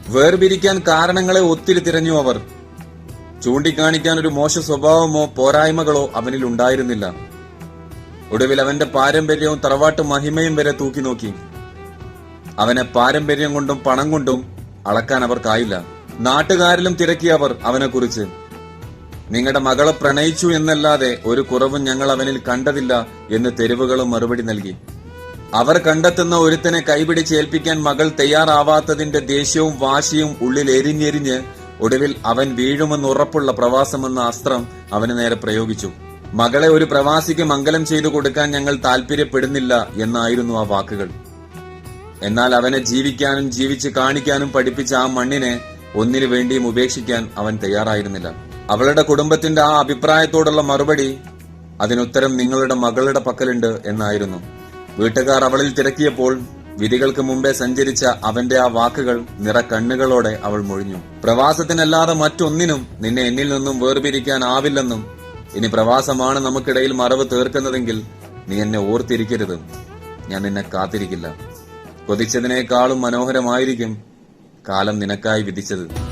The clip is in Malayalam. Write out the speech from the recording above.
വേർപിരിക്കാൻ കാരണങ്ങളെ ഒത്തിരി തിരഞ്ഞു അവർ. ചൂണ്ടിക്കാണിക്കാൻ ഒരു മോശ സ്വഭാവമോ പോരായ്മകളോ അവനിൽ ഉണ്ടായിരുന്നില്ല. ഒടുവിൽ അവന്റെ പാരമ്പര്യവും തറവാട്ട് മഹിമയും വരെ തൂക്കി നോക്കി. അവനെ പാരമ്പര്യം കൊണ്ടും പണം കൊണ്ടും അളക്കാൻ അവർക്കായില്ല. നാട്ടുകാരിലും തിരക്കി അവർ അവനെക്കുറിച്ച്. നിങ്ങളുടെ മകളെ പ്രണയിച്ചു എന്നല്ലാതെ ഒരു കുറവും ഞങ്ങൾ അവനിൽ കണ്ടതില്ല എന്ന് തെരുവുകളും മറുപടി നൽകി. അവർ കണ്ടെത്തുന്ന ഒരുത്തനെ കൈപിടിച്ചേൽപ്പിക്കാൻ മകൾ തയ്യാറാവാത്തതിന്റെ ദേഷ്യവും വാശിയും ഉള്ളിൽ എരിഞ്ഞെരിഞ്ഞ് ഒടുവിൽ അവൻ വീഴുമെന്നുറപ്പുള്ള പ്രവാസമെന്ന അസ്ത്രം അവന് നേരെ പ്രയോഗിച്ചു. മകളെ ഒരു പ്രവാസിക്ക് മംഗലം ചെയ്തു കൊടുക്കാൻ ഞങ്ങൾ താല്പര്യപ്പെടുന്നില്ല എന്നായിരുന്നു ആ വാക്കുകൾ. എന്നാൽ അവനെ ജീവിക്കാനും ജീവിച്ച് കാണിക്കാനും പഠിപ്പിച്ച ആ മണ്ണിനെ ഒന്നിനു വേണ്ടിയും ഉപേക്ഷിക്കാൻ അവൻ തയ്യാറായിരുന്നില്ല. അവളുടെ കുടുംബത്തിന്റെ ആ അഭിപ്രായത്തോടുള്ള മറുപടി, അതിനുത്തരം നിങ്ങളുടെ മകളുടെ പക്കലുണ്ട് എന്നായിരുന്നു. വീട്ടുകാർ അവളിൽ തിരക്കിയപ്പോൾ വിധികൾക്ക് മുമ്പേ സഞ്ചരിച്ച അവന്റെ ആ വാക്കുകൾ നിറക്കണ്ണുകളോടെ അവൾ മൊഴിഞ്ഞു. പ്രവാസത്തിനല്ലാതെ മറ്റൊന്നിനും നിന്നെ എന്നിൽ നിന്നും വേർപിരിക്കാനാവില്ലെന്നും ഇനി പ്രവാസമാണ് നമുക്കിടയിൽ മറവ് തീർക്കുന്നതെങ്കിൽ നീ എന്നെ ഓർത്തിരിക്കരുത്. ഞാൻ നിന്നെ കാത്തിരിക്കില്ല. കൊതിച്ചതിനേക്കാളും മനോഹരമായിരിക്കും കാലം നിനക്കായി വിധിച്ചത്.